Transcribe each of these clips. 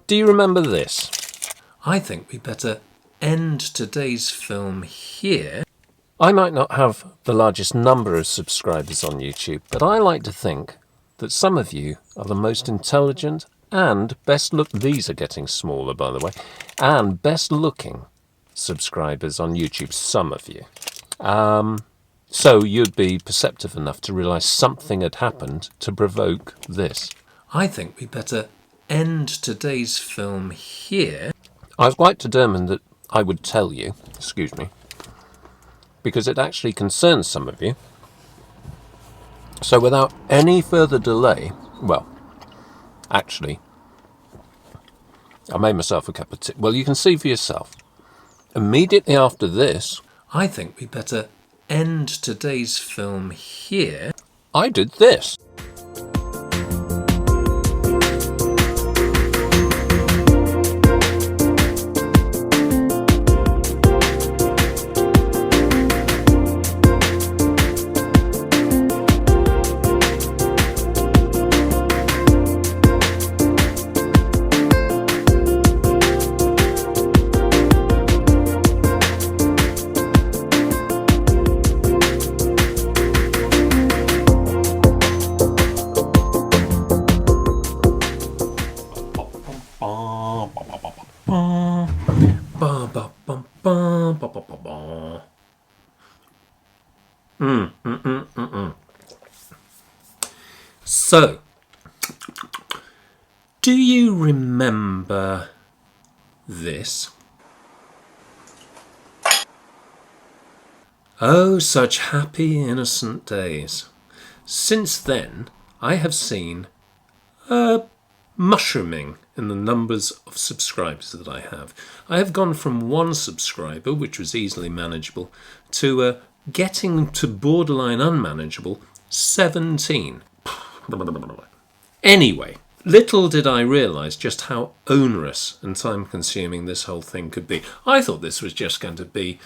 Do you remember this? I think we better end today's film here. I might not have the largest number of subscribers on YouTube, but I like to think that some of you are the most intelligent and these are getting smaller, by the way, and best looking subscribers on YouTube, some of you. So you'd be perceptive enough to realise something had happened to provoke this. I think we better end today's film here. I was quite determined that I would tell you, because it actually concerns some of you. So without any further delay, actually, I made myself a cup of tea. Well, you can see for yourself. Immediately after this, I think we better end today's film here. I did this. So, do you remember this? Oh, such happy, innocent days. Since then, I have seen mushrooming in the numbers of subscribers that I have. I have gone from 1 subscriber, which was easily manageable, to getting to borderline unmanageable 17. Anyway, little did I realise just how onerous and time-consuming this whole thing could be. I thought this was just going to be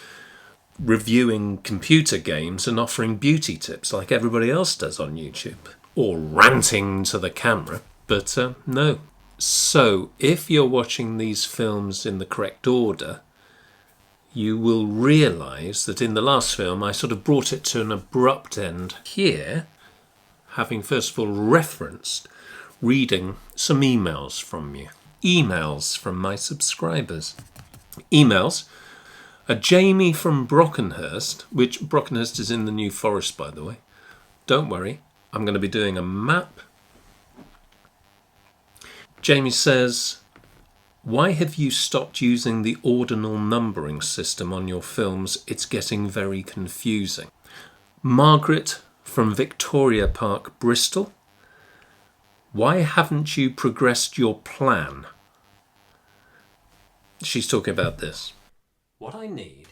reviewing computer games and offering beauty tips like everybody else does on YouTube, or ranting to the camera, but no. So, if you're watching these films in the correct order, you will realise that in the last film I sort of brought it to an abrupt end here, having first of all referenced reading some emails from you. Emails from my subscribers. Emails. A Jamie from Brockenhurst, which Brockenhurst is in the New Forest, by the way. Don't worry, I'm going to be doing a map. Jamie says, why have you stopped using the ordinal numbering system on your films? It's getting very confusing. Margaret from Victoria Park, Bristol. Why haven't you progressed your plan? She's talking about this. What I need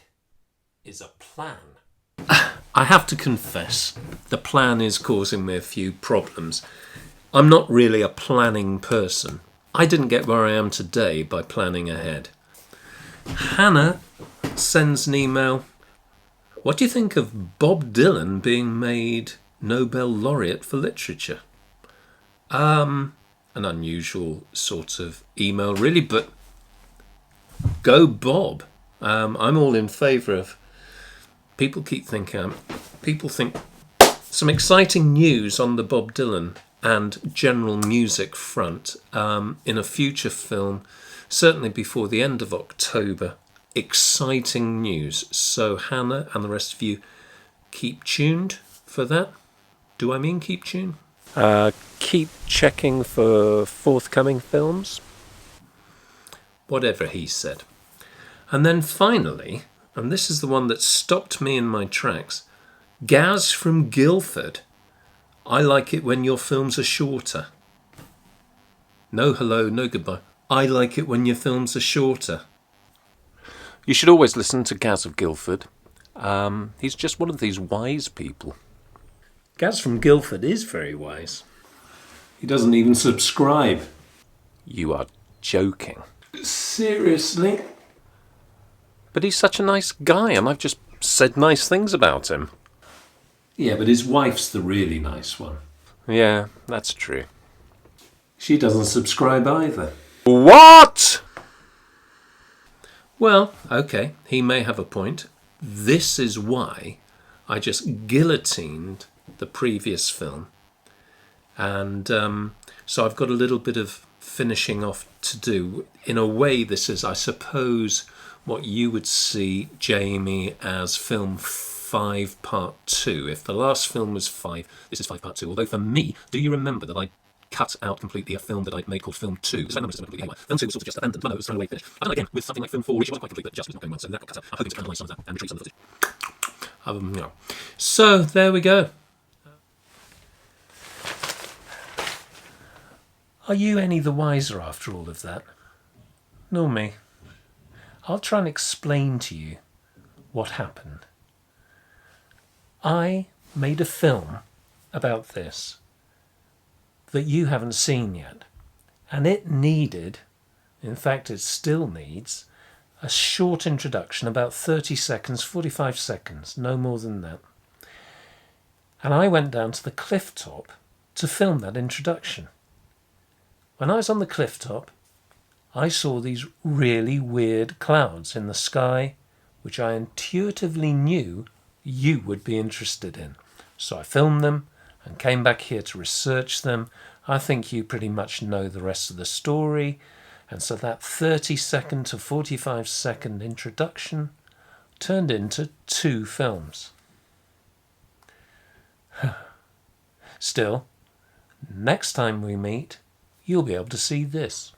is a plan. I have to confess, the plan is causing me a few problems. I'm not really a planning person. I didn't get where I am today by planning ahead. Hannah sends an email. What do you think of Bob Dylan being made Nobel laureate for literature? An unusual sort of email, really, but go Bob. I'm all in favour of. People think some exciting news on the Bob Dylan and general music front in a future film, certainly before the end of October. Exciting news. So Hannah and the rest of you, keep tuned for that. Do I mean keep tuned? Keep checking for forthcoming films. Whatever he said. And then finally, and this is the one that stopped me in my tracks, Gaz from Guildford. I like it when your films are shorter. No hello, no goodbye. I like it when your films are shorter. You should always listen to Gaz of Guildford. He's just one of these wise people. Gaz from Guildford is very wise. He doesn't even subscribe. You are joking. Seriously? But he's such a nice guy, and I've just said nice things about him. Yeah, but his wife's the really nice one. Yeah, that's true. She doesn't subscribe either. What? Well, okay, he may have a point. This is why I just guillotined the previous film. And so I've got a little bit of finishing off to do. In a way, this is, I suppose, what you would see, Jamie, as film 5 part 2. If the last film was 5, this is 5 part 2. Although for me, do you remember that I cut out completely a film that I'd made called Film 2? Because I remember completely anyway. Film 2 was sort of just abandoned. Well, no, it was thrown away, finished. I've done it again with something like Film 4, which wasn't quite complete, but just was not going well, so that got cut out. I'm hoping to analyse some of that and retrieve some of the footage. You know. So, there we go. Are you any the wiser after all of that? Nor me. I'll try and explain to you what happened. I made a film about this that you haven't seen yet, and it needed, in fact it still needs, a short introduction, about 30 seconds, 45 seconds, no more than that. And I went down to the cliff top to film that introduction. When I was on the cliff top, I saw these really weird clouds in the sky, which I intuitively knew you would be interested in. So I filmed them and came back here to research them. I think you pretty much know the rest of the story. And so that 30-second to 45-second introduction turned into 2 films. Still, next time we meet, you'll be able to see this.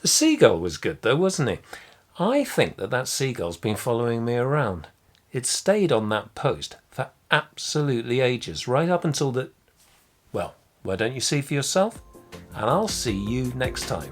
The seagull was good though, wasn't he? I think that seagull's been following me around. It stayed on that post for absolutely ages, right up until the... Well, why don't you see for yourself? And I'll see you next time.